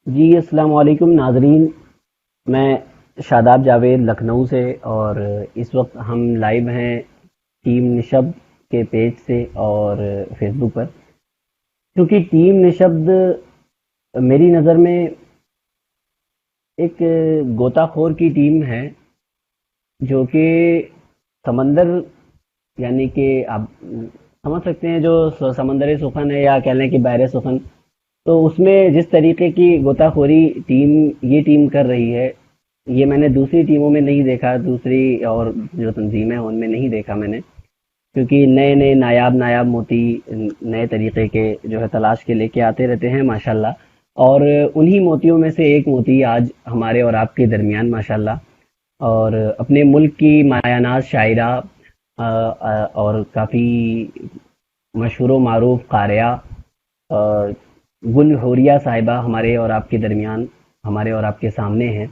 جی السلام علیکم ناظرین، میں شاداب جاوید لکھنؤ سے، اور اس وقت ہم لائیو ہیں ٹیم نشب کے پیج سے اور فیس بک پر، کیونکہ ٹیم نشب میری نظر میں ایک غوطہ خور کی ٹیم ہے جو کہ سمندر، یعنی کہ آپ سمجھ سکتے ہیں جو سمندر سخن ہے یا کہہ لیں کہ بحر سخن، تو اس میں جس طریقے کی غوطہ خوری یہ ٹیم کر رہی ہے، یہ میں نے دوسری ٹیموں میں نہیں دیکھا، دوسری اور جو تنظیمیں ہیں ان میں نہیں دیکھا میں نے، کیونکہ نئے نئے نایاب موتی نئے طریقے کے جو ہے تلاش کے لے کے آتے رہتے ہیں ماشاءاللہ، اور انہی موتیوں میں سے ایک موتی آج ہمارے اور آپ کے درمیان ماشاءاللہ، اور اپنے ملک کی مایہ ناز شاعرہ اور کافی مشہور و معروف قارئہ گل حوریہ صاحبہ ہمارے اور آپ کے درمیان، ہمارے اور آپ کے سامنے ہیں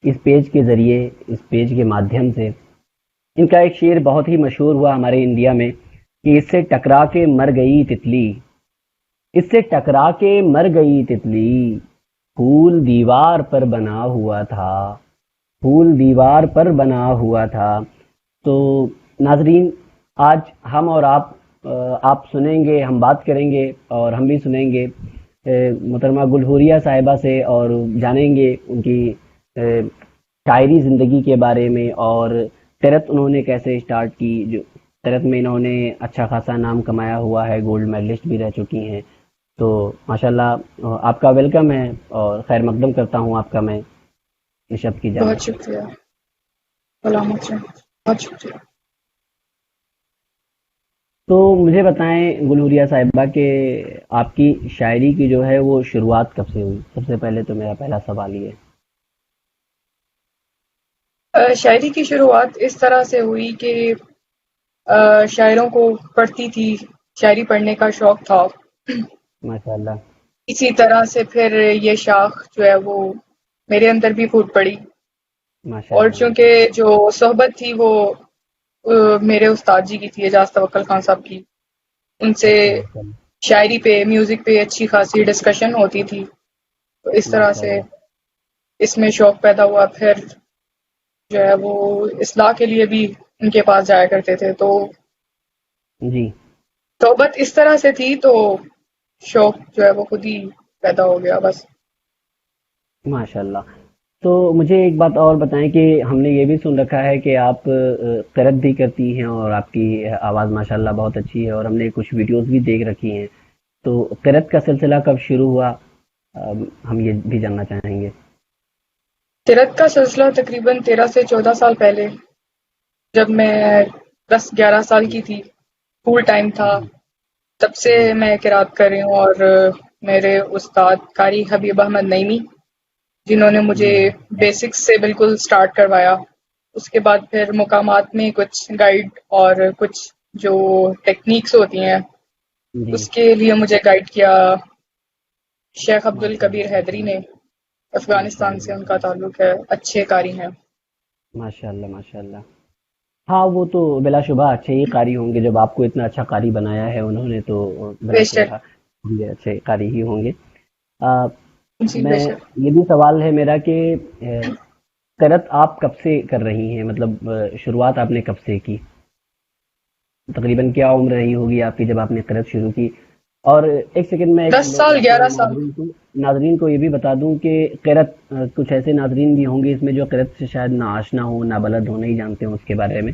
اس پیج کے ذریعے، اس پیج کے مادھیم سے۔ ان کا ایک شعر بہت ہی مشہور ہوا ہمارے انڈیا میں کہ اس سے ٹکرا کے مر گئی تتلی، اس سے ٹکرا کے مر گئی تتلی، پھول دیوار پر بنا ہوا تھا، پھول دیوار پر بنا ہوا تھا۔ تو ناظرین، آج ہم اور آپ سنیں گے، ہم بات کریں گے اور ہم بھی سنیں گے محترمہ گلہوریہ صاحبہ سے، اور جانیں گے ان کی شاعری زندگی کے بارے میں، اور تیرت انہوں نے کیسے اسٹارٹ کی، جو تیرت میں انہوں نے اچھا خاصا نام کمایا ہوا ہے، گولڈ میڈلسٹ بھی رہ چکی ہیں۔ تو ماشاءاللہ آپ کا ویلکم ہے اور خیر مقدم کرتا ہوں آپ کا میں نشب کی بہت جانب سے۔ شکریہ علامت سے، بہت شکریہ۔ تو مجھے بتائیں گلہوریہ صاحبہ کہ آپ کی شاعری کی جو ہے وہ شروعات کب سے ہوئی؟ سب سے پہلے تو میرا پہلا سوال یہ ہے۔ شاعری کی شروعات اس طرح سے ہوئی کہ شاعروں کو پڑھتی تھی، شاعری پڑھنے کا شوق تھا۔ ماشاء اللہ، اسی طرح سے پھر یہ شاخ جو ہے وہ میرے اندر بھی پھوٹ پڑی، ماشاء اور اللہ، ماشاء چونکہ جو صحبت تھی وہ میرے استاد جی کی تھی، اعجاز توکل خان صاحب کی، ان سے اچھا، ماشاء اللہ، شاعری پہ، میوزک پہ اچھی خاصی ڈسکشن ہوتی تھی، تو اس طرح ماشاء سے اللہ، اس میں شوق پیدا ہوا۔ پھر جو ہے وہ اصلاح کے لیے بھی ان کے پاس جایا کرتے تھے، تو جی، توبت اس طرح سے تھی، تو شوق جو ہے وہ خود ہی پیدا ہو گیا بس۔ ماشاء اللہ۔ تو مجھے ایک بات اور بتائیں کہ ہم نے یہ بھی سن رکھا ہے کہ آپ قرأت بھی کرتی ہیں اور آپ کی آواز ماشاء اللہ بہت اچھی ہے، اور ہم نے کچھ ویڈیوز بھی دیکھ رکھی ہیں، تو قرأت کا سلسلہ کب شروع ہوا؟ ہم یہ بھی جاننا چاہیں گے۔ قرأت کا سلسلہ تقریباً 13 سے 14 سال پہلے، جب میں 10-11 سال کی تھی، اسکول ٹائم تھا، جی، تب سے جی، میں قرأت کر رہی ہوں، اور میرے استاد قاری حبیب احمد نعیمی جنہوں نے مجھے جی، بیسکس سے بالکل سٹارٹ کروایا، اس کے بعد پھر مقامات میں کچھ گائیڈ اور کچھ جو ٹیکنیکس ہوتی ہیں جی، اس کے لیے مجھے گائیڈ کیا شیخ عبد ماشاء الکبیر اللہ، حیدری نے، ماشاء افغانستان اللہ، سے ان ماشاء کا اللہ، تعلق ہے، اچھے قاری ہیں۔ ماشاء اللہ، ماشاء اللہ۔ ہاں وہ تو بلا شبہ اچھے ہی قاری ہوں گے، جب آپ کو اتنا اچھا قاری بنایا ہے انہوں نے، تو بلا بے شک، شبہ یہ اچھے قاری ہی ہوں گے۔ جی بے میں شک۔ یہ بھی سوال ہے میرا کہ قرأت آپ کب سے کر رہی ہیں؟ مطلب شروعات آپ نے کب سے کی؟ تقریباً کیا عمر رہی ہوگی آپ کی جب آپ نے قرأت شروع کی؟ اور ایک سیکنڈ میں ایک 10 سال 11 سال۔ ناظرین کو یہ بھی بتا دوں کہ قرأت کچھ ایسے ناظرین بھی ہوں گے اس میں جو قرأت سے شاید نہ آشنا ہو، نہ بلد ہو، نہیں جانتے ہوں اس کے بارے میں۔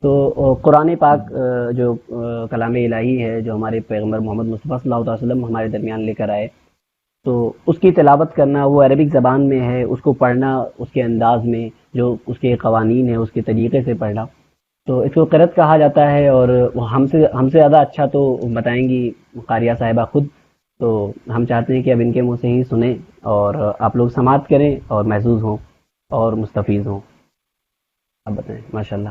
تو قرآن پاک جو کلام الہی ہے، جو ہمارے پیغمبر محمد مصطفیٰ صلی اللہ علیہ وسلم ہمارے درمیان لے کر آئے، تو اس کی تلاوت کرنا وہ عربک زبان میں ہے، اس کو پڑھنا اس کے انداز میں، جو اس کے قوانین ہیں اس کے طریقے سے پڑھنا، تو اس کو قرأت کہا جاتا ہے، اور وہ ہم سے زیادہ اچھا تو بتائیں گی قاریہ صاحبہ خود، تو ہم چاہتے ہیں کہ اب ان کے منہ سے ہی سنیں اور آپ لوگ سماعت کریں اور محظوظ ہوں اور مستفیض ہوں۔ اب بتائیں ماشاء اللہ۔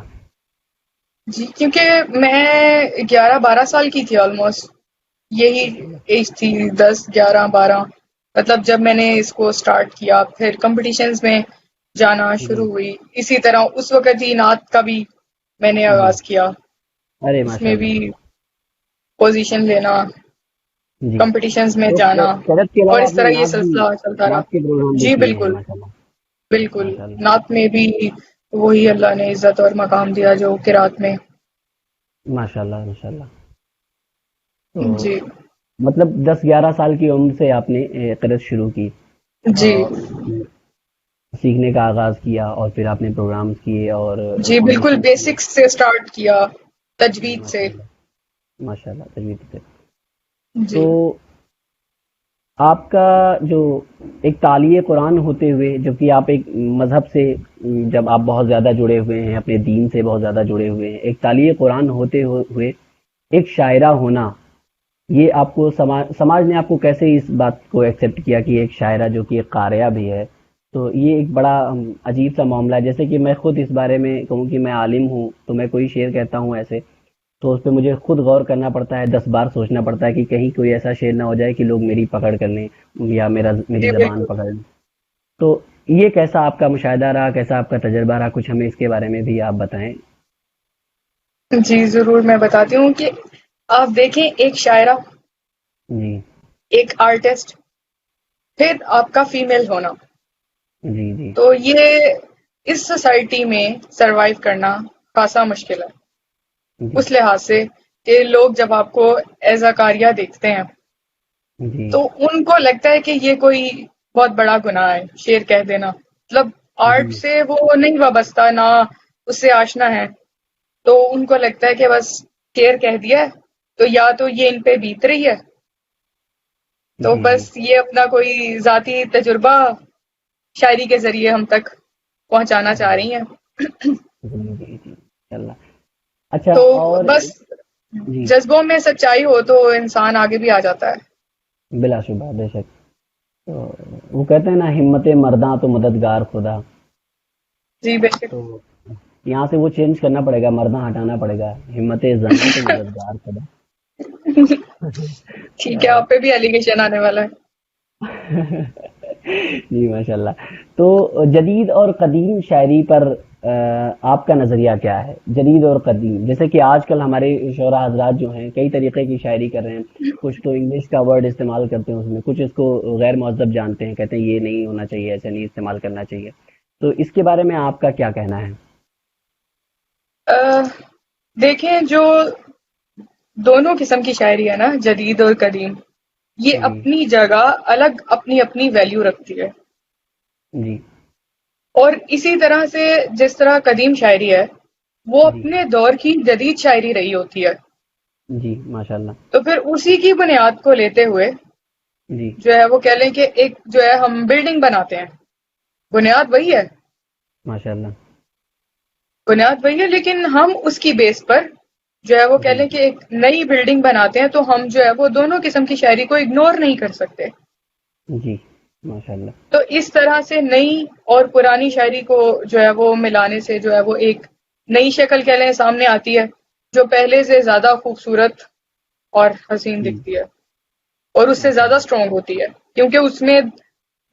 جی، کیونکہ میں 11-12 سال کی تھی آلموسٹ، یہی ماشاء اللہ، ایج تھی، 10-11-12، مطلب جب میں نے اس کو سٹارٹ کیا، پھر کمپٹیشنز میں جانا جی، شروع ہوئی، اسی طرح اس وقت ہی نعت کا بھی میں نے جی، آغاز کیا، ارے اس ماشاء میں اللہ، بھی پوزیشن لینا، جی کمپٹیشنز میں تو جانا، قرت کے اور علاوہ اس آپ نے طرح یہ نعت بھی، سلسلہ چلتا رہا. نعت کے پروگرام بھی جی کیے ہیں، بالکل، ماشاء اللہ بالکل. ماشاء اللہ نعت میں بھی وہی اللہ نے عزت اور مقام دیا جو قرات میں. ماشاء اللہ ماشاء اللہ. تو جی مطلب 10-11 سال کی عمر سے آپ نے قرت شروع کی جی اور سیکھنے کا آغاز کیا، اور پھر آپ نے پروگرامز کیے اور جی بالکل، کمپٹیشن کیے. بیسکس سے سٹارٹ کیا، تجوید سے. ماشاء اللہ ماشاء اللہ تجوید سے. جی تو آپ کا جو ایک تالیہ قرآن ہوتے ہوئے، جبکہ آپ ایک مذہب سے جب آپ بہت زیادہ جڑے ہوئے ہیں، اپنے دین سے بہت زیادہ جڑے ہوئے ہیں، ایک تالیہ قرآن ہوتے ہوئے ایک شاعرہ ہونا، یہ آپ کو سماج نے آپ کو کیسے اس بات کو ایکسیپٹ کیا کہ ایک شاعرہ جو کہ ایک قاریہ بھی ہے؟ تو یہ ایک بڑا عجیب سا معاملہ ہے. جیسے کہ میں خود اس بارے میں کہوں کہ میں عالم ہوں، تو میں کوئی شعر کہتا ہوں ایسے، تو اس پہ مجھے خود غور کرنا پڑتا ہے، 10 بار سوچنا پڑتا ہے کہ کہیں کوئی ایسا شعر نہ ہو جائے کہ لوگ میری پکڑ کر لیں یا میری جی زبان بالکل. پکڑ لیں. تو یہ کیسا آپ کا مشاہدہ رہا، کیسا آپ کا تجربہ رہا؟ کچھ ہمیں اس کے بارے میں بھی آپ بتائیں. جی ضرور، میں بتاتی ہوں کہ آپ دیکھیں، ایک شاعرہ، جی ایک آرٹسٹ، پھر آپ کا فیمیل ہونا، جی جی تو یہ اس سوسائٹی میں سروائیو کرنا خاصا مشکل ہے. جی اس لحاظ سے کہ لوگ جب آپ کو ایز اے کاریہ دیکھتے ہیں جی تو ان کو لگتا ہے کہ یہ کوئی بہت بڑا گناہ ہے شعر کہہ دینا. مطلب جی آرٹ سے وہ نہیں وابستہ، نہ اس سے آشنا ہے، تو ان کو لگتا ہے کہ بس شعر کہہ دیا ہے تو یا تو یہ ان پہ بیت رہی ہے، تو جی بس یہ اپنا کوئی ذاتی تجربہ شاعری کے ذریعے ہم تک پہنچانا چاہ رہی ہیں. جی جی جی اللہ. اچھا تو اور بس جی جذبوں میں سچائی ہو تو انسان آگے بھی آ جاتا ہے. بلا شبہ بے شک. تو وہ کہتے ہیں نا، ہمت مرداں تو مددگار خدا. جی بے شک. تو یہاں سے وہ چینج کرنا پڑے گا، مرداں ہٹانا پڑے گا، ہمت زناں تو مددگار خدا. ٹھیک ہے، آپ پہ بھی ایلیگیشن آنے والا ہے. جی ماشاء اللہ. تو جدید اور قدیم شاعری پر آپ کا نظریہ کیا ہے؟ جدید اور قدیم، جیسے کہ آج کل ہمارے شعراء حضرات جو ہیں کئی طریقے کی شاعری کر رہے ہیں. کچھ تو انگلش کا ورڈ استعمال کرتے ہیں اس میں، کچھ اس کو غیر مہذب جانتے ہیں، کہتے ہیں یہ نہیں ہونا چاہیے، ایسا نہیں استعمال کرنا چاہیے. تو اس کے بارے میں آپ کا کیا کہنا ہے؟ دیکھیں، جو دونوں قسم کی شاعری ہے نا، جدید اور قدیم، یہ جی اپنی جگہ الگ اپنی اپنی ویلیو رکھتی ہے. جی اور اسی طرح سے جس طرح قدیم شاعری ہے وہ جی اپنے دور کی جدید شاعری رہی ہوتی ہے، جی ماشاء اللہ. تو پھر اسی کی بنیاد کو لیتے ہوئے جی جو ہے وہ کہہ لیں کہ ایک جو ہے ہم بلڈنگ بناتے ہیں، بنیاد وہی ہے، ماشاء اللہ. بنیاد وہی ہے، لیکن ہم اس کی بیس پر جو ہے وہ کہہ جی لیں کہ ایک نئی بلڈنگ بناتے ہیں، تو ہم جو ہے وہ دونوں قسم کی شاعری کو اگنور نہیں کر سکتے. جی ماشاء اللہ. تو اس طرح سے نئی اور پرانی شاعری کو جو ہے وہ ملانے سے جو ہے وہ ایک نئی شکل کہہ لیں سامنے آتی ہے، جو پہلے سے زیادہ خوبصورت اور حسین جی دکھتی ہے، اور اس سے ماشاء زیادہ اللہ. سٹرونگ ہوتی ہے، کیونکہ اس میں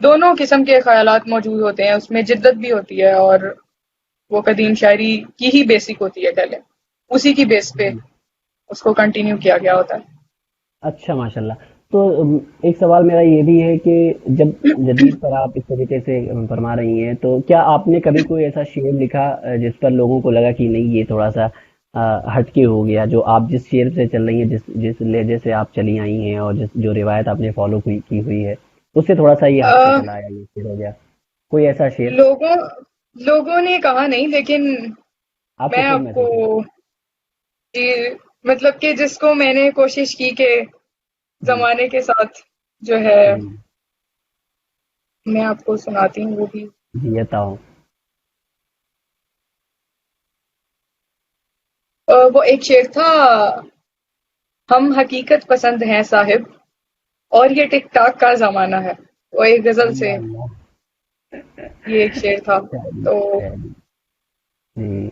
دونوں قسم کے خیالات موجود ہوتے ہیں، اس میں جدت بھی ہوتی ہے، اور وہ قدیم شاعری کی ہی بیسک ہوتی ہے، کہہ لیں اسی کی بیس پہ جی اس کو کنٹینیو کیا گیا ہوتا ہے. اچھا ماشاء اللہ. تو ایک سوال میرا یہ بھی ہے کہ جب جدید پر آپ اس طریقے سے فرما رہی ہیں، تو کیا آپ نے کبھی کوئی ایسا شعر لکھا جس پر لوگوں کو لگا کہ نہیں یہ تھوڑا سا ہٹ کے ہو گیا، جو آپ جس شعر سے چل رہی ہیں، جس لہجے سے آپ چلی آئی ہیں، اور جو روایت آپ نے فالو کی ہوئی ہے، اس سے تھوڑا سا یہ ہٹ کے چلا آیا، یہ شعر ہو گیا کوئی ایسا شعر لوگوں لوگوں نے کہا نہیں، لیکن آپ کو میں خود آپ کو محسوس ہوا؟ جی، مطلب کہ جس کو میں نے کوشش کی کہ جی زمانے کے ساتھ جو ہے جی میں آپ کو سناتی ہوں وہ بھی. جی بتاؤ. وہ ایک شعر تھا: ہم حقیقت پسند ہیں صاحب، اور یہ ٹک ٹاک کا زمانہ ہے. وہ ایک غزل سے اللہ اللہ. یہ ایک شعر تھا. چلیے تو چلیے. جی.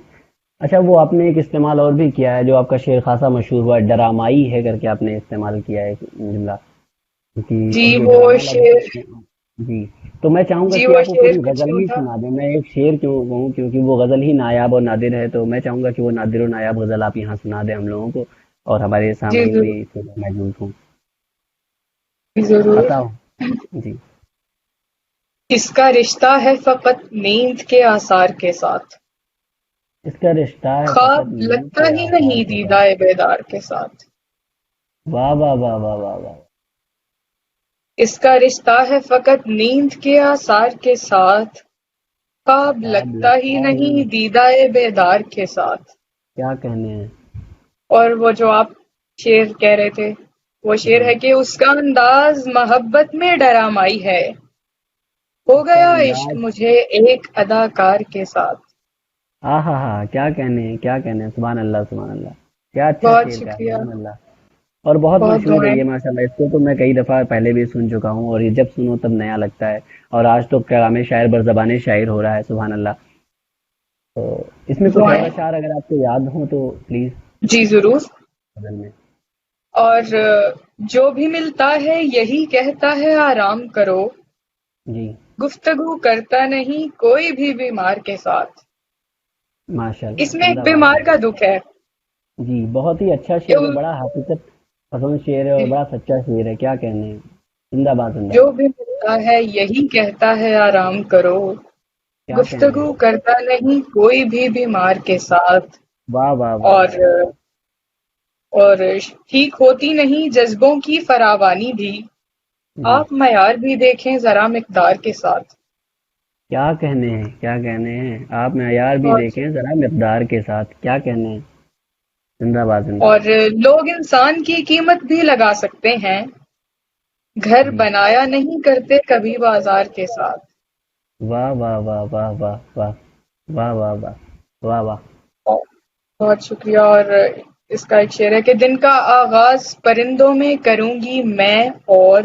اچھا، وہ آپ نے ایک استعمال اور بھی کیا ہے جو آپ کا شعر خاصا مشہور ہوا ہے، ڈرامائی ہے کر کے آپ نے استعمال کیا ہے ایک جملہ، جی کیونکہ یہ وہ ڈرامہ شعر لفظ. جی. تو میں چاہوں گا جی کہ وہ آپ وہ شعر پوری کچھ غزل یوں ہی تھا. سنا دیں. میں ایک شعر کیوں کہوں، کیونکہ وہ غزل ہی نایاب اور نادر ہے، تو میں چاہوں گا کہ وہ نادر و نایاب غزل آپ یہاں سنا دیں ہم لوگوں کو، اور ہمارے جی سامعین بھی ضرور. اس میں محظوظ ہوں. ضرور. عطا ہو. جی. اس کا رشتہ ہے فقط نیند کے آثار کے ساتھ، اس کا رشتہ ہے خواب فقط نیند لگتا کے ہی آثار نہیں کے ساتھ. دیدائے بیدار کے ساتھ. واہ واہ واہ واہ واہ واہ. اس کا رشتہ ہے فقط نیند کے آثار کے ساتھ، خواب خواب لگتا ہی لگتا ہی نہیں نہیں. دیدائے بیدار کے ساتھ. کیا کہنے ہیں. اور وہ جو آپ شعر کہہ رہے تھے، وہ شعر جی. ہے کہ اس کا انداز محبت میں ڈرامائی ہے، ہو اس کا گیا عشق انداز. مجھے ایک اداکار کے ساتھ. ہاں ہاں ہاں، کیا کہنے ہیں کیا کہنے ہیں. سبحان اللہ سبحان اللہ. کیا اچھا بہت شعر کا ہے. شکریہ. سبحان اللہ. اور بہت بہت مشہور ہے دعائیں. یہ ماشاء اللہ. اس کو تو میں کئی دفعہ پہلے بھی سن چکا ہوں، اور یہ جب سنو تب نیا لگتا ہے. اور آج تو کلام شاعر بر زبان شاعر ہو رہا ہے. سبحان اللہ. تو اس میں کچھ اور دعائیں. اشعار اگر آپ کو یاد ہوں تو پلیز جی ضرور. بدل میں. اور جو بھی ملتا ہے یہی کہتا ہے آرام کرو، جی. گفتگو کرتا نہیں کوئی بھی بیمار کے ساتھ. ماشاء اللہ اس میں ایک زندہ باد بیمار زندہ کا باد. دکھ ہے جی بہت ہی اچھا کہ شعر ہے. بڑا حقیقت پسند شعر ہے، اور بڑا سچا شعر ہے. کیا کہنے ہیں. زندہ باد زندہ جو باد. بھی ملتا ہے یہی کہتا ہے آرام کرو، کیا کہنے گفتگو ہیں. کرتا نہیں کوئی بھی بیمار کے ساتھ. واہ واہ واہ اور واہ واہ. اور ٹھیک ہوتی نہیں جذبوں کی فراوانی بھی، جی. آپ معیار بھی دیکھیں ذرا مقدار کے ساتھ. کیا کہنے ہیں کیا کہنے ہیں. آپ معیار بھی اور دیکھیں ذرا مقدار کے ساتھ. کیا کہنے ہیں. زندہ باد زندہ اور باد. لوگ انسان کی قیمت بھی لگا سکتے ہیں، گھر جی. بنایا نہیں کرتے کبھی بازار کے ساتھ. واہ واہ واہ واہ واہ واہ واہ واہ واہ واہ واہ. بہت شکریہ. اور اس کا ایک شعر ہے کہ دن کا آغاز پرندوں میں کروں گی میں، اور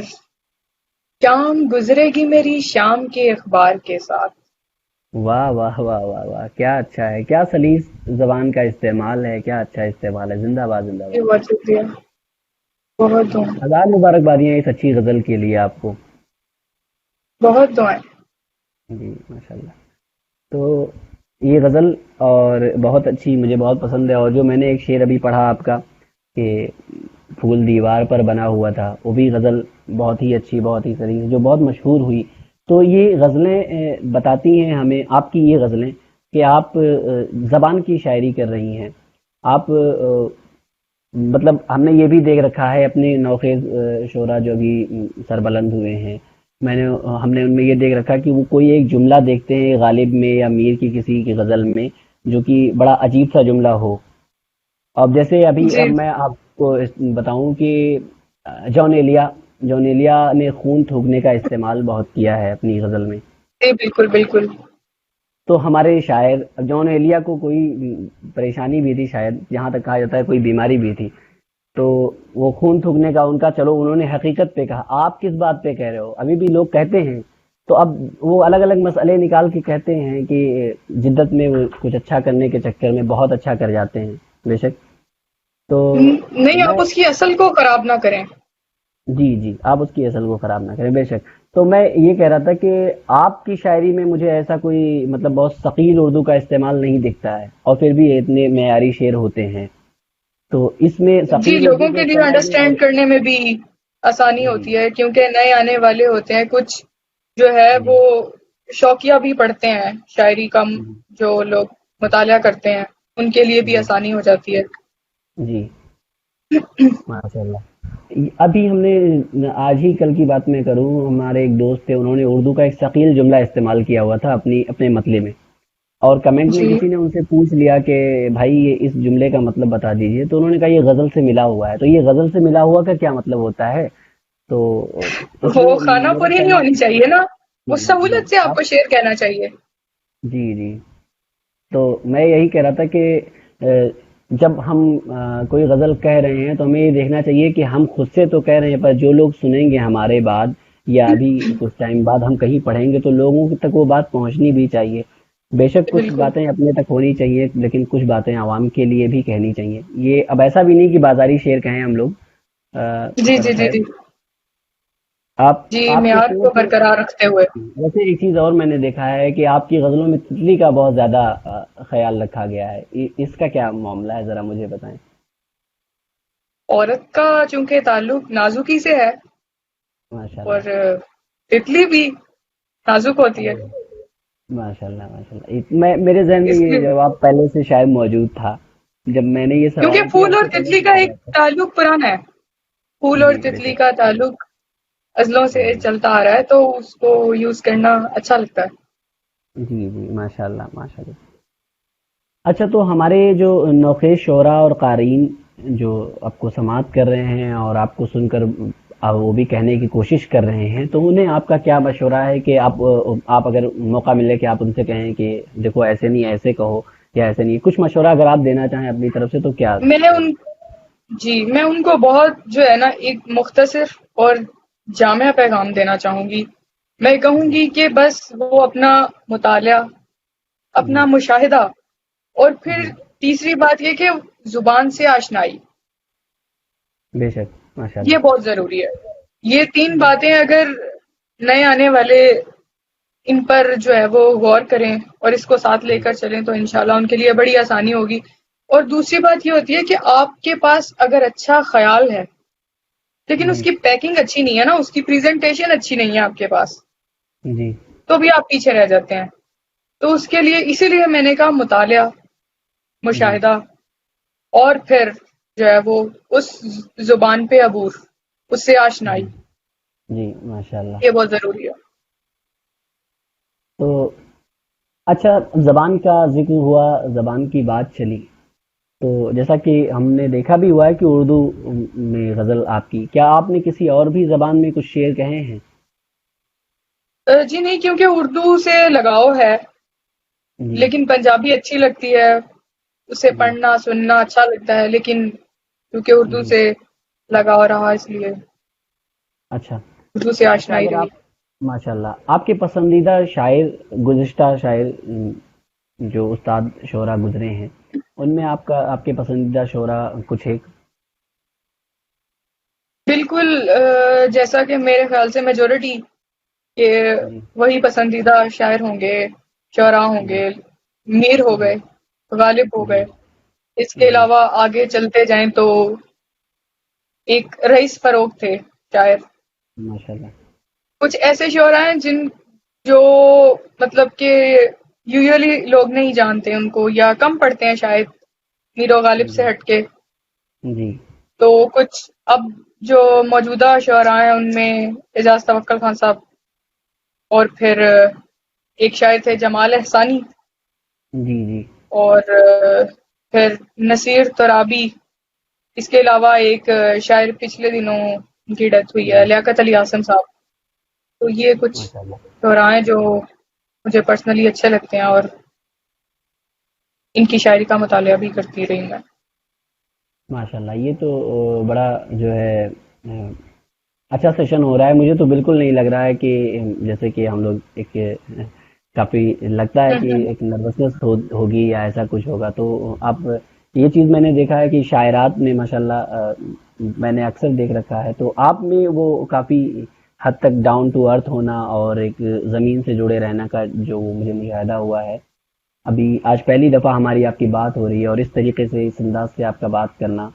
شام گزرے گی میری شام کے اخبار کے ساتھ. واہ واہ واہ واہ واہ. کیا اچھا ہے. کیا سلیس زبان کا استعمال ہے. کیا اچھا استعمال ہے. زندہ باد زندہ جی باد. بہت شکریہ. بہت دعائیں. ہزار مبارکبادیاں اس اچھی غزل کے لیے آپ کو. بہت دعائیں. جی ماشاء اللہ. تو یہ غزل اور بہت اچھی، مجھے بہت پسند ہے. اور جو میں نے ایک شعر ابھی پڑھا آپ کا کہ پھول دیوار پر بنا ہوا تھا، وہ بھی غزل بہت ہی اچھی، بہت ہی سریح، جو بہت مشہور ہوئی. تو یہ غزلیں بتاتی ہیں ہمیں، آپ کی یہ غزلیں، کہ آپ زبان کی شاعری کر رہی ہیں. آپ مطلب ہم نے یہ بھی دیکھ رکھا ہے اپنے نوخیز شعرا جو بھی سربلند ہوئے ہیں، ہم نے ان میں یہ دیکھ رکھا کہ وہ کوئی ایک جملہ دیکھتے ہیں غالب میں یا میر کی کسی کی غزل میں، جو کہ بڑا عجیب سا جملہ ہو. اب جیسے اب جی میں آپ کو بتاؤں کہ جون ایلیا نے خون تھوکنے کا استعمال بہت کیا ہے اپنی غزل میں. جی بالکل بالکل. تو ہمارے شاعر جون ایلیا کو کوئی پریشانی بھی تھی شاید، جہاں تک کہا جاتا ہے کوئی بیماری بھی تھی، تو وہ خون تھوکنے کا ان کا، چلو انہوں نے حقیقت پہ کہا، آپ کس بات پہ کہہ رہے ہو. ابھی بھی لوگ کہتے ہیں، تو اب وہ الگ الگ مسئلے نکال کے کہتے ہیں کہ جدت میں وہ کچھ اچھا کرنے کے چکر میں بہت اچھا کر جاتے ہیں. بے شک. تو نہیں، میں آپ اس کی اصل کو خراب نہ کریں. جی جی، آپ اس کی اصل کو خراب نہ کریں. بے شک. تو میں یہ کہہ رہا تھا کہ آپ کی شاعری میں مجھے ایسا کوئی مطلب بہت ثقیل اردو کا استعمال نہیں دکھتا ہے، اور پھر بھی اتنے معیاری شعر ہوتے ہیں. تو اس میں جی ثقیل لوگوں اردو کے کے لیے استعمال میں اور انڈرسٹینڈ کرنے میں بھی آسانی جی ہوتی ہے، کیونکہ نئے آنے والے ہوتے ہیں کچھ جو ہے جی وہ شوقیہ بھی پڑھتے ہیں شاعری کا، جی جو لوگ مطالعہ کرتے ہیں ان کے لیے بھی جی آسانی ہو جاتی ہے. جی ماشاء اللہ. ابھی ہم نے آج ہی کل کی بات میں کروں، ہمارے ایک دوست تھے، انہوں نے اردو کا ایک ثقیل جملہ استعمال کیا ہوا تھا اپنے مطلب میں، اور کمنٹ میں جی کسی نے ان سے پوچھ لیا کہ بھائی یہ اس جملے کا مطلب بتا دیجئے، تو انہوں نے کہا یہ غزل سے ملا ہوا ہے. تو یہ غزل سے ملا ہوا کا کیا مطلب ہوتا ہے. تو اس وہ میں خانہ میرا پوری نہیں کہنا ہونی چاہیے نا، وہ جی سہولت سے آپ آپ کو شعر کہنا چاہیے. جی جی. تو میں یہی کہہ رہا تھا کہ جب ہم کوئی غزل کہہ رہے ہیں تو ہمیں یہ دیکھنا چاہیے کہ ہم خود سے تو کہہ رہے ہیں، پر جو لوگ سنیں گے ہمارے بعد، یا ابھی کچھ ٹائم بعد ہم کہیں پڑھیں گے، تو لوگوں تک وہ بات پہنچنی بھی چاہیے. بے شک کچھ بالکل. باتیں اپنے تک ہونی چاہیے، لیکن کچھ باتیں عوام کے لیے بھی کہنی چاہیے. یہ اب ایسا بھی نہیں کہ بازاری شعر کہیں ہم لوگ، جی پر جی جی خیر. جی آپ جی آپ کے معیار شعر کو سے برقرار رکھتے ہوئے. ویسے ایک چیز اور میں نے دیکھا ہے کہ آپ کی غزلوں میں تتلی کا بہت زیادہ خیال رکھا گیا ہے. اس کا کیا معاملہ ہے، ذرا مجھے بتائیں. عورت کا چونکہ تعلق نازکی سے ہے، ماشاء اور اللہ تتلی بھی نازک ہوتی ہے، ماشاء اللہ ماشاء اللہ میں میرے ذہن میں اس یہ لیے جواب پہلے سے شاید موجود تھا، جب میں نے یہ کیونکہ سوال کیا پھول اس اور سے پہلے تتلی سے کا آ ایک رہا تھا۔ تعلق پرانا ہے، پھول اور جی بے تتلی شک۔ کا تعلق ازلوں سے جی چلتا آ رہا ہے، تو اس کو یوز کرنا اچھا لگتا ہے۔ جی جی ماشاء اللہ ماشاء اللہ۔ اچھا تو ہمارے جو نوخیز شعراء اور قارئین جو آپ کو سماعت کر رہے ہیں اور آپ کو سن کر وہ بھی کہنے کی کوشش کر رہے ہیں، تو انہیں آپ کا کیا مشورہ ہے کہ آپ اگر موقع ملے کہ آپ ان سے کہیں کہ دیکھو ایسے نہیں ایسے کہو یا ایسے نہیں، کچھ مشورہ اگر آپ دینا چاہیں اپنی طرف سے تو کیا میں نے کہیں ان گے؟ جی میں ان کو بہت جو ہے نا ایک مختصر اور جامع پیغام دینا چاہوں گی۔ میں کہوں گی کہ بس وہ اپنا مطالعہ، جی اپنا مشاہدہ، اور پھر جی تیسری بات یہ کہ زبان سے آشنائی، بے شک ماشاء یہ اللہ۔ بہت ضروری ہے۔ یہ تین باتیں اگر نئے آنے والے ان پر جو ہے وہ غور کریں اور اس کو ساتھ لے کر چلیں تو انشاءاللہ ان کے لیے بڑی آسانی ہوگی۔ اور دوسری بات یہ ہوتی ہے کہ آپ کے پاس اگر اچھا خیال ہے لیکن اس جی کی پیکنگ اچھی نہیں ہے نا، اس کی پریزنٹیشن اچھی نہیں ہے آپ کے پاس، جی تو بھی آپ پیچھے رہ جاتے ہیں۔ تو اس کے لیے اسی لیے میں نے کہا مطالعہ، جی مشاہدہ، اور پھر جو ہے وہ اس زبان پہ عبور، اس سے آشنائی، جی جی ماشاء اللہ۔ یہ بہت ضروری ہے۔ تو اچھا زبان کا ذکر ہوا، زبان کی بات چلی، تو جیسا کہ ہم نے دیکھا بھی ہوا ہے کہ اردو میں غزل آپ کی، کیا آپ نے کسی اور بھی زبان میں کچھ شعر کہے ہیں؟ جی نہیں، کیونکہ اردو سے لگاؤ ہے، جی لیکن پنجابی اچھی لگتی ہے، اسے جی پڑھنا سننا اچھا لگتا ہے، لیکن کیونکہ اردو جی سے لگاؤ رہا اس لیے اچھا اردو سے اچھا آشنائی اگر رہی۔ آپ ماشاء اللہ آپ کے پسندیدہ شاعر، گزشتہ شاعر جو استاد شعرا گزرے ہیں، ان میں آپ کے پسندیدہ شعرا کچھ ایک؟ بالکل، جیسا کہ میرے خیال سے میجورٹی کے جی وہی پسندیدہ شاعر ہوں گے، شعراء ہوں جی گے، میر ہو جی گئے، غالب ہو جی گئے۔ اس کے جی علاوہ آگے چلتے جائیں تو ایک رئیس فروغ تھے شاعر۔ ماشاء اللہ کچھ ایسے شعراء ہیں جو مطلب کہ یوزلی لوگ نہیں جانتے ان کو یا کم پڑھتے ہیں شاید، میر و غالب جی سے ہٹ کے۔ جی تو کچھ اب جو موجودہ شعراء ہیں ان میں اعجاز توکل خان صاحب، اور پھر ایک شاعر تھے جمال احسانی، جی جی اور پھر نصیر ترابی۔ اس کے علاوہ ایک شاعر پچھلے دنوں ان کی ڈیتھ ہوئی ہے، جی لیاقت علی اعظم صاحب۔ تو یہ کچھ ماشاء اللہ شعراء ہیں جو مجھے پرسنلی اچھے لگتے ہیں، اور ان کی شاعری کا مطالعہ بھی کرتی رہی میں۔ ماشاء اللہ یہ تو بڑا جو ہے اچھا سیشن ہو رہا ہے، مجھے تو بالکل نہیں لگ رہا ہے کہ جیسے کہ ہم لوگ ایک کافی لگتا ہے کہ ایک نروسنس ہوگی یا ایسا کچھ ہوگا، تو آپ یہ چیز میں نے دیکھا ہے کہ شاعرات میں ماشاءاللہ میں نے اکثر دیکھ رکھا ہے، تو آپ میں وہ کافی حد تک ڈاؤن ٹو ارتھ ہونا اور ایک زمین سے جڑے رہنا کا جو مجھے مشاہدہ ہوا ہے ابھی، آج پہلی دفعہ ہماری آپ کی بات ہو رہی ہے اور اس طریقے سے اس انداز سے آپ کا بات کرنا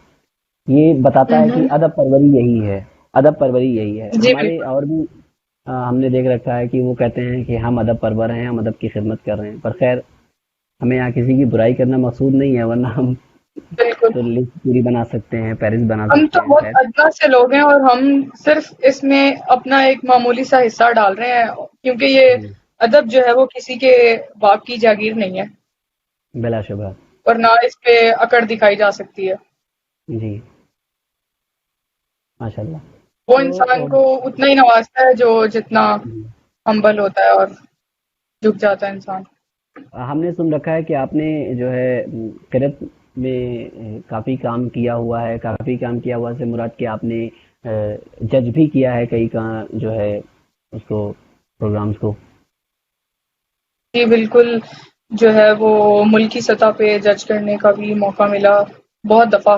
یہ بتاتا ہے کہ ادب پروری یہی ہے، ادب پروری یہی ہے جی ہمارے، بالکل، اور بھی ہم نے دیکھ رکھا ہے کہ وہ کہتے ہیں کہ ہم ادب پرور ہیں، ہم ادب کی خدمت کر رہے ہیں، پر خیر ہمیں یہاں کسی کی برائی کرنا مقصود نہیں ہے، ورنہ ہم بالکل۔ تو لسٹ پوری بنا سکتے ہیں، فہرست بنا ہم تو سکتے ہیں، بہت خیر ادنا سے لوگ ہیں اور ہم صرف اس میں اپنا ایک معمولی سا حصہ ڈال رہے ہیں، کیونکہ یہ جی ادب جو ہے وہ کسی کے باپ کی جاگیر نہیں ہے، بلا شبہ اور نہ اس پہ اکڑ دکھائی جا سکتی ہے۔ جی ماشاء اللہ۔ وہ تو انسان کو اتنا ہی نوازتا ہے جو جتنا ہمبل ہوتا ہے اور جھک جاتا ہے انسان۔ ہم نے سن رکھا ہے کہ آپ نے جو ہے قرت میں کافی کام کیا ہوا ہے، کافی کام کیا ہوا سے مراد کہ آپ نے جج بھی کیا ہے کئی کا جو ہے اس کو پروگرامز کو؟ جی بالکل، جو ہے وہ ملکی سطح پہ جج کرنے کا بھی موقع ملا بہت دفعہ،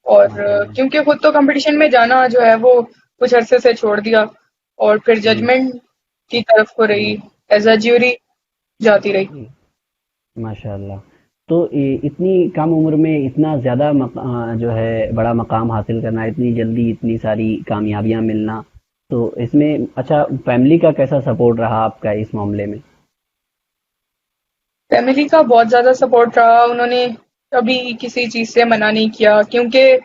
اور ماشاء اللہ کیونکہ خود تو کمپٹیشن میں جانا جو ہے وہ کچھ عرصے سے چھوڑ دیا، اور پھر جی ججمنٹ کی طرف کو رہی، جی ایز اے جیوری جاتی رہی۔ جی ماشاء اللہ۔ تو اتنی کم عمر میں اتنا زیادہ جو ہے بڑا مقام حاصل کرنا، اتنی جلدی اتنی ساری کامیابیاں ملنا، تو اس میں اچھا فیملی کا کیسا سپورٹ رہا آپ کا اس معاملے میں؟ فیملی کا بہت زیادہ سپورٹ رہا. انہوں نے کبھی کسی چیز سے منع نہیں کیا، کیونکہ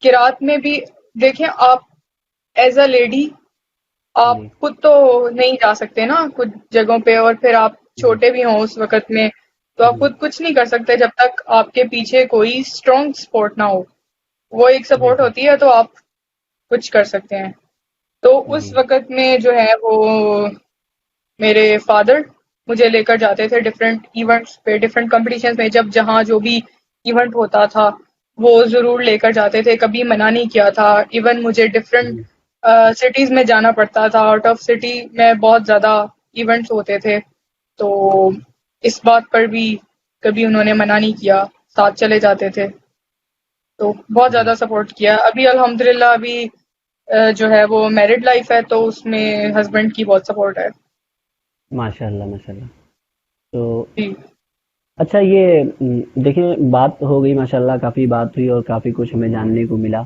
قرات میں بھی دیکھیں آپ، ایز اے لیڈی آپ جی خود تو نہیں جا سکتے نا کچھ جگہوں پہ، اور پھر آپ جی چھوٹے بھی ہوں اس وقت میں، تو آپ جی خود کچھ نہیں کر سکتے جب تک آپ کے پیچھے کوئی اسٹرانگ سپورٹ نہ ہو. وہ ایک بے سپورٹ شک. ہوتی ہے تو آپ کچھ کر سکتے ہیں. تو اس جی وقت میں جو ہے وہ میرے فادر مجھے لے کر جاتے تھے ڈفرینٹ ایونٹس پہ، ڈفرینٹ کمپٹیشن میں، جب جہاں جو بھی ایونٹ ہوتا تھا وہ ضرور لے کر جاتے تھے، کبھی منع نہیں کیا تھا. ایون مجھے ڈفرینٹ جی سٹیز میں جانا پڑتا تھا، آؤٹ آف سٹی میں بہت زیادہ ایونٹس ہوتے تھے، تو اس بات پر بھی کبھی انہوں نے منع نہیں کیا، ساتھ چلے جاتے تھے. تو بہت جی زیادہ سپورٹ کیا. ابھی الحمدللہ ابھی جو ہے وہ میرڈ لائف ہے، تو اس میں ہسبینڈ کی بہت سپورٹ ہے. ماشاء اللہ ماشاء اللہ. تو جی اچھا یہ دیکھیں بات ہو گئی ماشاء اللہ، کافی بات ہوئی اور کافی کچھ ہمیں جاننے کو ملا.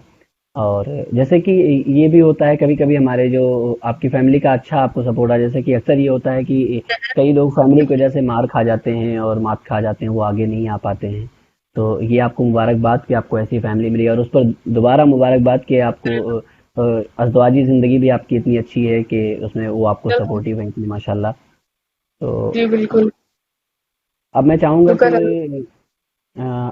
اور جیسے کہ یہ بھی ہوتا ہے کبھی کبھی ہمارے جو آپ کی فیملی کا اچھا آپ کو سپورٹ ہے، جیسے کہ اکثر یہ ہوتا ہے کہ کئی لوگ فیملی کی وجہ سے مار کھا جاتے ہیں اور مات کھا جاتے ہیں، وہ آگے نہیں آ پاتے ہیں. تو یہ آپ کو مبارکباد کہ آپ کو ایسی فیملی ملی، اور اس پر دوبارہ مبارکباد کہ آپ کو ازدواجی زندگی بھی آپ کی اتنی اچھی ہے کہ اس میں وہ آپ کو سپورٹیو ہیں اتنی ماشاء اللہ. تو جی بالکل. اب میں چاہوں گا کہ شکر اللہ.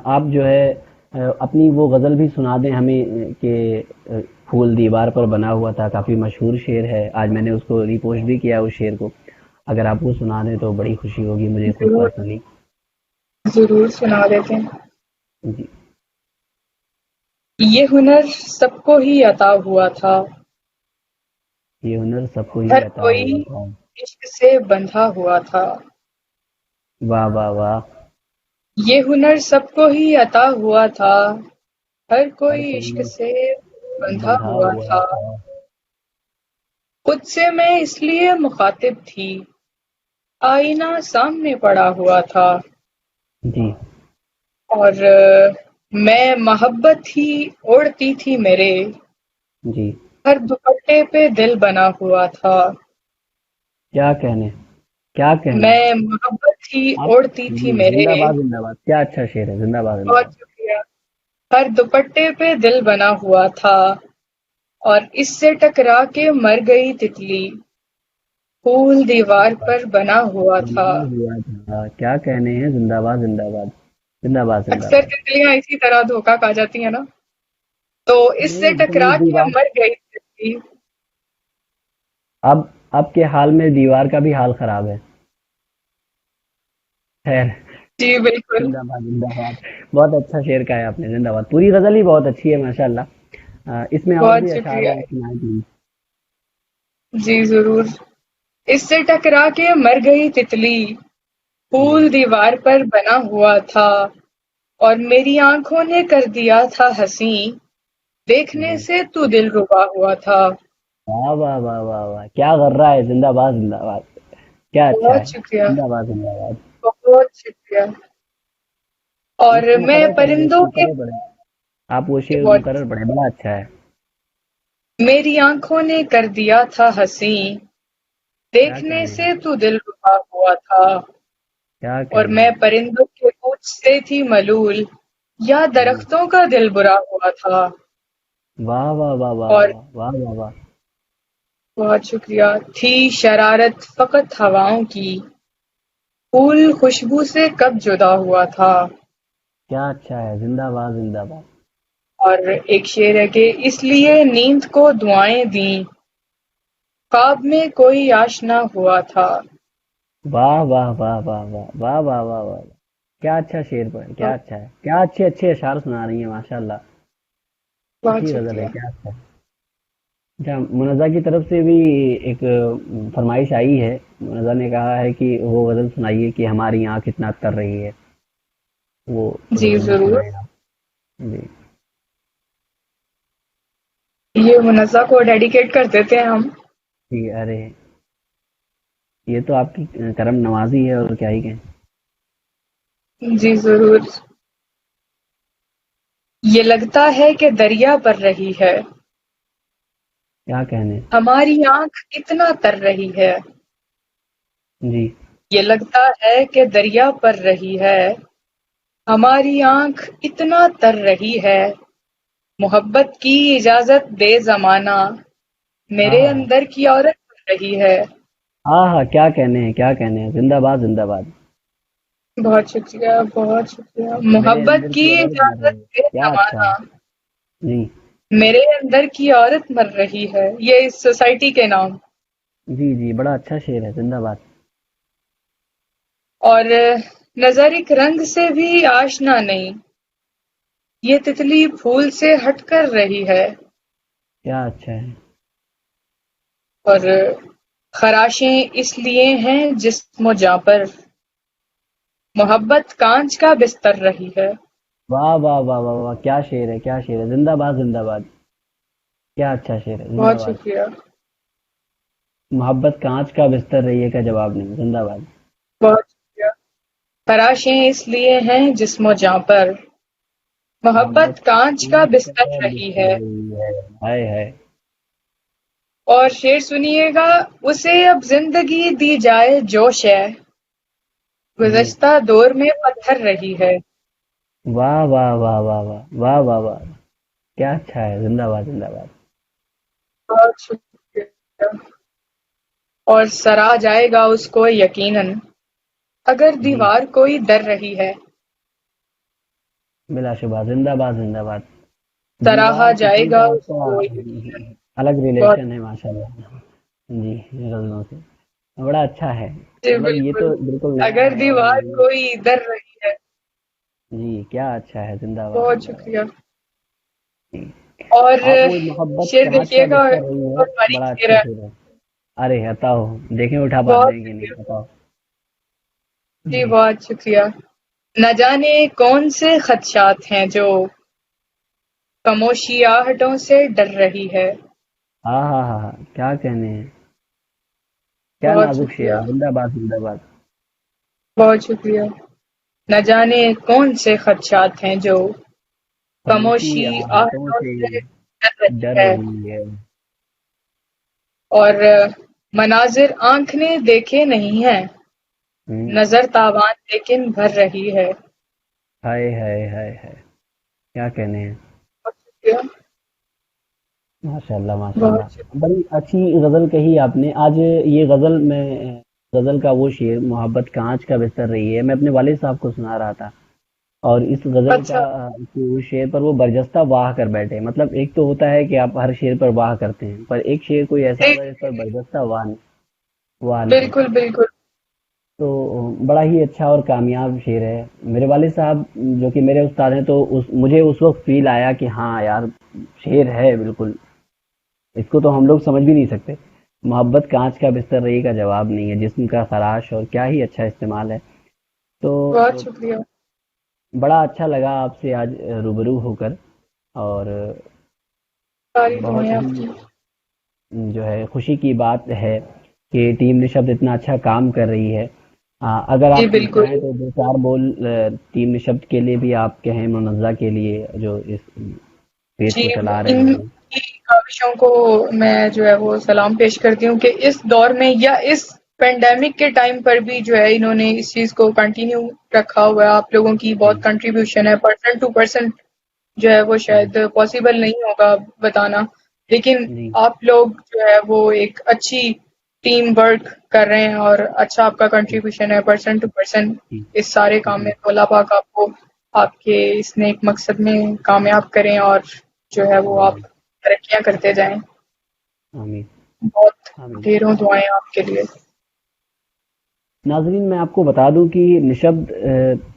آپ جو ہے اپنی وہ غزل بھی سنا دیں ہمیں کہ پھول دیوار پر بنا ہوا تھا، کافی مشہور شعر ہے، آج میں نے اس کو ری پوسٹ بھی کیا اس شعر کو. اگر آپ وہ سنا دیں تو بڑی خوشی ہوگی مجھے خود ضرور پرسنلی. ضرور سنا دیتے ہیں. جی یہ ہنر سب کو ہی عطا ہوا تھا، یہ ہنر سب کو ہی ہر عطا کوئی ہوا تھا. عشق سے بندھا ہوا تھا. واہ واہ واہ. یہ ہنر سب کو ہی عطا ہوا تھا، ہر ہر کوئی عشق کوئی سے بندھا بندھا ہوا ہوا تھا. تھا. خود سے میں اس لیے مخاطب تھی، آئینہ سامنے پڑا ہوا تھا. جی اور میں محبت ہی اوڑھتی تھی میرے، جی ہر دوپٹے پہ دل بنا ہوا تھا. کیا کہنے، کیا کہنے. میں محبت ہی آپ اوڑھتی تھی جی میرے. زندہ باد زندہ باد، کیا اچھا شعر ہے، زندہ باد زندہ بہت باد. شکریہ. ہر دوپٹے پہ دل بنا ہوا تھا، اور اس سے ٹکرا کے مر گئی تتلی، پھول دیوار پر بنا ہوا تھا. بنا ہوا تھا، کیا کہنے ہیں، زندہ باد زندہ باد. زندہ باد زندہ اکثر باد. تتلیاں اسی طرح دھوکہ کھا جاتی ہیں نا، تو اس سے نہیں ٹکرا نہیں کے دیوار، مر گئی تتلی. اب اب کے حال میں دیوار کا بھی حال خراب ہے. خیر. جی بالکل. زندہ باد زندہ باد. بہت اچھا شعر کہا ہے آپ نے، زندہ باد. پوری غزل ہی بہت اچھی ہے ماشاء اللہ. اس میں اور بہت بھی اشعار شکریہ. ہیں سنائیں please. جی ضرور. اس سے ٹکرا کے مر گئی تتلی، جی پھول دیوار پر بنا ہوا تھا، اور میری آنکھوں نے کر دیا تھا حسیں، دیکھنے جی. سے تو دل ربا ہوا تھا. واہ واہ واہ واہ واہ، کیا کر رہا ہے، زندہ باد زندہ باد. کیا اچھا بہت ہے. شکریہ. زندہ باد زندہ باد. بہت شکریہ. اور اس کو میں مقرر کریں، اس کو پرندوں کے مقرر پڑھیں. آپ وہ شعر بہت، مقرر پڑھیں، بڑا اچھا ہے. میری آنکھوں نے کر دیا تھا حسیں، کیا دیکھنے کہنے سے ہیں، تو دل ربا ہوا تھا. کیا اور کہنے میں ہیں. پرندوں کے پوچھ سے تھی ملول، یا جی درختوں کا دل برا ہوا تھا. واہ واہ واہ واہ اور واہ واہ واہ واہ. بہت شکریہ. تھی شرارت فقط ہواؤں کی، پھول خوشبو سے کب جدا ہوا تھا. کیا اچھا ہے، زندہ باد زندہ باد. اور ایک شعر ہے کہ اس لیے نیند کو دعائیں دیں، خواب میں کوئی آشنا ہوا تھا. واہ واہ واہ واہ واہ واہ واہ واہ واہ. کیا اچھا شعر پڑھے، کیا اچھا ہے، کیا اچھے اچھے اشعار سنا رہی ہیں ماشاء اللہ. بہت اچھی غزل ہے، شکریہ. کیا اچھا ہے. اچھا منزہ کی طرف سے بھی ایک فرمائش آئی ہے. منزہ نے کہا ہے کہ وہ غزل سنائیے کہ ہماری آنکھ اتنا کر رہی ہے. وہ جی غزل ضرور. سنائیں آپ. جی یہ منزہ کو ڈیڈیکیٹ کر دیتے ہیں ہم. جی. ارے یہ تو آپ کی کرم نوازی ہے اور کیا ہی کہیں. جی ضرور. یہ لگتا ہے کہ دریا بر رہی ہے، کیا کہنے. ہماری آنکھ اتنا تر رہی ہے، جی. یہ لگتا ہے کہ دریا پر رہی ہے، ہماری آنکھ اتنا تر رہی ہے، محبت کی اجازت دے زمانہ، میرے ہاں اندر کی عورت بن رہی ہے۔ ہاں ہاں، کیا کہنے ہیں کیا کہنے ہیں. زندہ باد زندہ باد. بہت شکریہ، بہت شکریہ۔ میرے محبت اندر کی کی عورت مر اجازت رہی ہے. دے کیا اچھا. زمانہ، جی میرے اندر کی عورت مر رہی ہے، یہ اس سوسائٹی کے نام۔ جی جی، بڑا اچھا شعر ہے. زندہ باد. اور نظر ایک رنگ سے بھی آشنا نہیں، یہ تتلی پھول سے ہٹ کر رہی ہے، کیا اچھا ہے. اور خراشیں اس لیے ہیں جسم و جاں پر، محبت کانچ کا بستر رہی ہے۔ واہ واہ واہ واہ واہ، کیا شعر ہے کیا شعر ہے. زندہ باد زندہ باد. کیا اچھا شعر ہے. زندہ بہت باد. شکریہ، محبت کانچ کا بستر رہی ہے کا جواب نہیں. زندہ باد. بہت شکریہ۔ خراشیں اس لیے ہیں جسم و جاں پر، محبت محبت کانچ کا کانچ بستر کا رہی بستر ہے۔ رہی ہے. ہائے ہائے. اور شعر سنیے گا، اسے اب زندگی دی جائے جوش ہے، جی. گزشتہ دور میں پتھر رہی ہے۔ واہ واہ واہ واہ واہ واہ واہ واہ. کیا اچھا ہے. زندہ باد زندہ باد. بہت شکریہ۔ اور سرا جائے گا اس کو یقیناً، اگر جی دیوار کوئی در رہی ہے، بلا شبہ. زندہ باد زندہ باد. سراہا دیوار جائے کسی گا کا اس کا کو الگ بہت ریلیشن ہے ماشاء اللہ. جی. غزلوں سے بڑا اچھا ہے. جی مطلب یہ بالکل، تو بالکل نیا اگر ہے. اور دیوار یہ کوئی در رہی ہے۔ جی کیا اچھا ہے. زندہ باد بہت زندہ باد. شکریہ۔ جی. اور آپ وہ محبت شعر کانچ کا دیکھیے گا، بستر رہی ہے. بہت باریک بڑا شعر اچھا ہے۔ شعر ہے. ارے ہتاؤ. دیکھیں اٹھا پاتے بہت ہیں کہ نہیں. شکریہ، بتاؤ. جی جی. بہت شکریہ۔ نہ جانے کون سے خدشات ہیں جو خاموشی آہٹوں سے ڈر رہی ہے۔ ہاں ہاں ہاں ہاں، کیا کہنے ہیں. کیا بہت نازک شعر شکریہ، ہے. زندہ باد زندہ باد. بہت شکریہ۔ نہ جانے کون سے خدشات ہیں جو خاموشی خاموشی آہتوں آہٹوں سے سے ڈر رہی ڈر ہے، رہی ہے. اور مناظر آنکھ نے دیکھے نہیں ہیں، ہوں. نظر تاوان لیکن بھر رہی ہے۔ ہائے ہائے ہائے ہائے. کیا کہنے ہیں. بہت شکریہ، ماشاء اللہ ماشاء بہت اللہ. بڑی اچھی غزل کہی آپ نے آج. یہ غزل میں غزل کا وہ شعر محبت کانچ کا بستر رہی ہے میں اپنے والد صاحب کو سنا رہا تھا. اور اس غزل کا اچھا، اس شعر پر وہ برجستہ واہ کر بیٹھے. مطلب ایک تو ہوتا ہے کہ آپ ہر شعر پر واہ کرتے ہیں، پر ایک شعر کوئی ایسا جی ہوگا جس پر جی، برجستہ واہ نہیں بالکل کرتے. بالکل، تو بڑا ہی اچھا اور کامیاب شعر ہے. میرے والد صاحب جو کہ میرے استاد ہیں، تو مجھے اس وقت فیل آیا کہ ہاں یار شعر ہے بالکل. اس کو تو ہم لوگ سمجھ بھی نہیں سکتے. محبت کانچ کا بستر رہی کا جواب نہیں ہے. جسم کا خراش اور کیا ہی اچھا استعمال ہے. تو بہت شکریہ۔ بڑا اچھا لگا آپ سے آج روبرو ہو کر. اور ساری بہت دعائیں ہی آپ کی۔ جو ہے خوشی کی بات ہے کہ ٹیم نشبد اتنا اچھا کام کر رہی ہے. اگر جی آپ بالکل، چاہیں تو دو چار بول ٹیم نشبد کے لیے بھی آپ کہیں. منزہ کے لیے جو اس پیج جی کو چلا رہے ان ہیں. کی کاوشوں کو میں جو ہے وہ سلام پیش کرتی ہوں کہ اس دور میں یا اس پینڈیمک کے ٹائم پر بھی جو ہے انہوں نے اس چیز کو کنٹینیو رکھا ہوا ہے۔ آپ لوگوں کی جی بہت کنٹریبیوشن ہے، پرسنٹ ٹو پرسنٹ جو ہے وہ جی شاید پاسبل نہیں ہوگا بتانا، لیکن جی آپ لوگ جو ہے وہ ایک اچھی ٹیم ورک کر رہے ہیں، اور اچھا آپ کا جی کنٹریبیوشن ہے پرسنٹ ٹو پرسنٹ جی اس سارے کام جی. میں۔ تو اللہ پاک آپ کو آپ کے اس نیک مقصد میں کامیاب کریں، اور جو ہے وہ آپ آمین ترقیاں کرتے جائیں۔ آمین بہت آمین. ڈھیروں دعائیں آپ کے لیے۔ ناظرین میں آپ کو بتا دوں کہ نشبد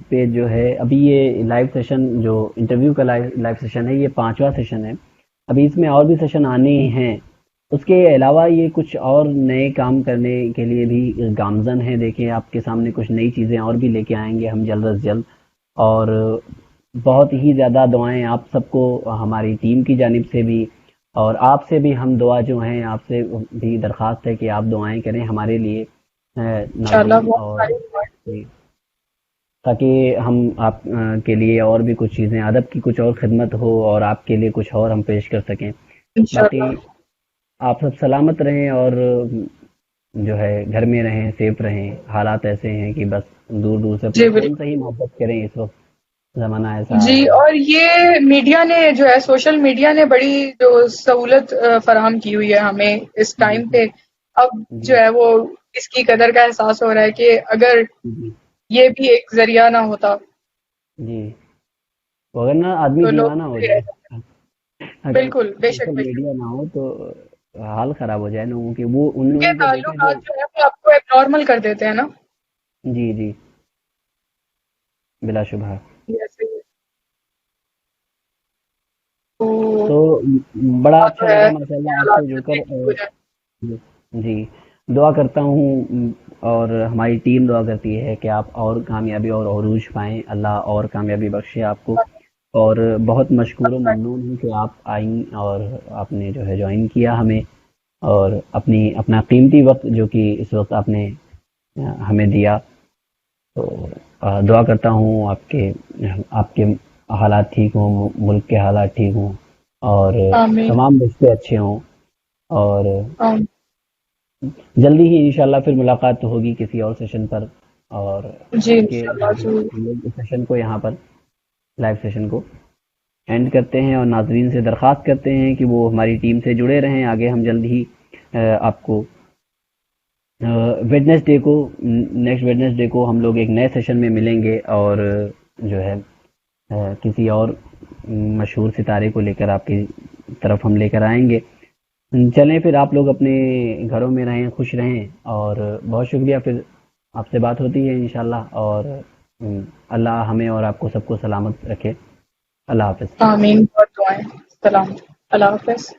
پہ جو ہے ابھی یہ لائیو سیشن جو انٹرویو کا لائیو سیشن ہے، یہ 5واں سیشن ہے. ابھی اس میں اور بھی سیشن آنے ہیں. اس کے علاوہ یہ کچھ اور نئے کام کرنے کے لیے بھی گامزن ہیں. دیکھیں آپ کے سامنے کچھ نئی چیزیں اور بھی لے کے آئیں گے ہم جلد از جلد. اور بہت ہی زیادہ دعائیں آپ سب کو ہماری ٹیم کی جانب سے بھی، اور آپ سے بھی ہم دعا جو ہیں آپ سے بھی درخواست ہے کہ آپ دعائیں کریں ہمارے لیے انشاءاللہ ناظرین. بہت اور ساری دعائیں۔ تاکہ ہم آپ کے لیے اور بھی کچھ چیزیں ادب کی کچھ اور خدمت ہو اور آپ کے لیے کچھ اور ہم پیش کر سکیں. باقی انشاءاللہ آپ سب سلامت رہیں اور جو ہے گھر میں رہیں، سیف رہیں. حالات ایسے ہیں کہ بس دور دور سے اپنے جی فون سے بالکل. ہی محبت کریں. اس وقت زمانہ ایسا جی، ہے. اور یہ میڈیا نے جو ہے، سوشل میڈیا نے بڑی جو سہولت فراہم کی ہوئی ہے ہمیں اس جی ٹائم پہ. اب جو جی ہے وہ اس کی قدر کا احساس ہو رہا ہے کہ اگر جی یہ بھی ایک ذریعہ نہ ہوتا جی. وغیرہ آدمی تو لوگ دیوانہ ہو بھولے رہ جائے. جاتے. اگر بالکل، بے شک سوشل بے شک. میڈیا نہ ہو تو حال خراب ہو جائے لوگوں کے. وہ ان ان کے لوگوں کو دیکھیں جو. تعلقات جو ہے وہ آپ کو ایب نارمل کر دیتے ہیں نا. جی جی بلا شبہ. ایسے ہی. تو تو بڑا بات اچھا تو ہے لگا ماشاء کہ اللہ آپ سے حالات جڑ جلدی کر. ٹھیک ہو جائیں. جی دعا کرتا ہوں اور ہماری ٹیم دعا کرتی ہے کہ آپ اور کامیابی اور عروج پائیں. اللہ اور کامیابی بخشے آپ کو. اور بہت مشکور و ممنون ہوں کہ آپ آئیں اور آپ نے جو ہے جوائن کیا ہمیں، اور اپنا قیمتی وقت جو کہ اس وقت آپ نے ہمیں دیا. تو دعا کرتا ہوں آپ کے حالات ٹھیک ہوں، ملک کے حالات ٹھیک ہوں، اور آمین. تمام رشتے اچھے ہوں. اور آمین. جلدی ہی انشاءاللہ پھر ملاقات ہوگی کسی اور سیشن پر. اور جی اب کے انشاءاللہ ضرور. ہم لوگ اس سیشن کو یہاں پر لائیو سیشن کو اینڈ کرتے ہیں، اور ناظرین سے درخواست کرتے ہیں کہ وہ ہماری ٹیم سے جڑے رہیں. آگے ہم جلد ہی آپ کو ویڈنسڈے کو نیکسٹ ویڈنسڈے کو ہم لوگ ایک نئے سیشن میں ملیں گے، اور جو ہے کسی اور مشہور ستارے کو لے کر آپ کی طرف ہم لے کر آئیں گے. چلیں پھر آپ لوگ اپنے گھروں میں رہیں، خوش رہیں. اور بہت شکریہ. پھر آپ سے بات ہوتی ہے انشاءاللہ. اور اللہ ہمیں اور آپ کو سب کو سلامت رکھے. اللہ حافظ. آمین. بہت دعائیں. سلام. اللہ حافظ.